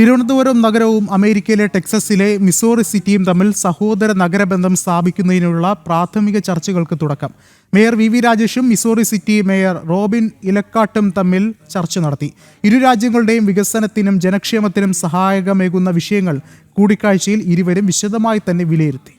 തിരുവനന്തപുരം നഗരവും അമേരിക്കയിലെ ടെക്സസിലെ മിസോറി സിറ്റിയും തമ്മിൽ സഹോദര നഗരബന്ധം സ്ഥാപിക്കുന്നതിനുള്ള പ്രാഥമിക ചർച്ചകൾക്ക് തുടക്കം. മേയർ വി രാജേഷും മിസോറി സിറ്റി മേയർ റോബിൻ ഇലക്കാട്ടും തമ്മിൽ ചർച്ച നടത്തി. ഇരു രാജ്യങ്ങളുടെയും വികസനത്തിനും ജനക്ഷേമത്തിനും സഹായകമേകുന്ന വിഷയങ്ങൾ കൂടിക്കാഴ്ചയിൽ ഇരുവരും വിശദമായി തന്നെ വിലയിരുത്തി.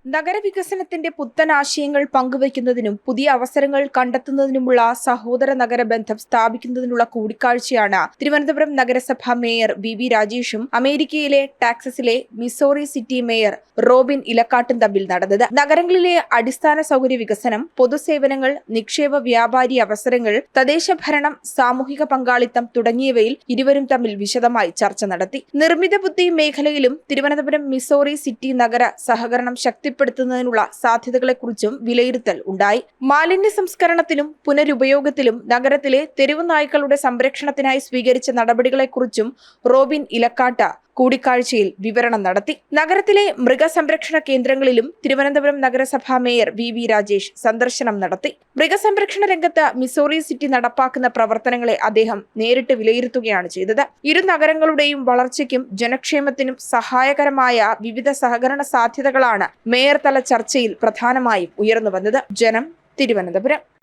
നഗരവികസനത്തിന്റെ പുത്തൻ ആശയങ്ങൾ പങ്കുവയ്ക്കുന്നതിനും പുതിയ അവസരങ്ങൾ കണ്ടെത്തുന്നതിനുമുള്ള സഹോദര നഗര ബന്ധം സ്ഥാപിക്കുന്നതിനുള്ള കൂടിക്കാഴ്ചയാണ് തിരുവനന്തപുരം നഗരസഭ മേയർ വി രാജേഷും അമേരിക്കയിലെ ടെക്സസിലെ മിസോറി സിറ്റി മേയർ റോബിൻ ഇലക്കാട്ടും തമ്മിൽ നടന്നത്. നഗരങ്ങളിലെ അടിസ്ഥാന സൗകര്യ വികസനം, പൊതുസേവനങ്ങൾ, നിക്ഷേപ വ്യാപാരി അവസരങ്ങൾ, തദ്ദേശ ഭരണം, സാമൂഹിക പങ്കാളിത്തം തുടങ്ങിയവയിൽ ഇരുവരും തമ്മിൽ വിശദമായി ചർച്ച നടത്തി. നിർമ്മിത ബുദ്ധി മേഖലയിലും തിരുവനന്തപുരം മിസോറി സിറ്റി നഗര സഹകരണം ശക്തിപ്പെടുത്തുന്നതിനുള്ള സാധ്യതകളെക്കുറിച്ചും വിലയിരുത്തൽ ഉണ്ടായി. മാലിന്യ സംസ്കരണത്തിലും പുനരുപയോഗത്തിലും നഗരത്തിലെ തെരുവു നായ്ക്കളുടെ സംരക്ഷണത്തിനായി സ്വീകരിച്ച നടപടികളെക്കുറിച്ചും റോബിൻ ഇലക്കാട്ട് കൂടിക്കാഴ്ചയിൽ വിവരണം നടത്തി. നഗരത്തിലെ മൃഗസംരക്ഷണ കേന്ദ്രങ്ങളിലും തിരുവനന്തപുരം നഗരസഭാ മേയർ വി രാജേഷ് സന്ദർശനം നടത്തി. മൃഗസംരക്ഷണ രംഗത്ത് മിസോറി സിറ്റി നടപ്പാക്കുന്ന പ്രവർത്തനങ്ങളെ അദ്ദേഹം നേരിട്ട് വിലയിരുത്തുകയാണ് ചെയ്തത്. ഇരു നഗരങ്ങളുടെയും വളർച്ചയ്ക്കും ജനക്ഷേമത്തിനും സഹായകരമായ വിവിധ സഹകരണ സാധ്യതകളാണ് മേയർ തല ചർച്ചയിൽ പ്രധാനമായും ഉയർന്നുവന്നത്. ജനം, തിരുവനന്തപുരം.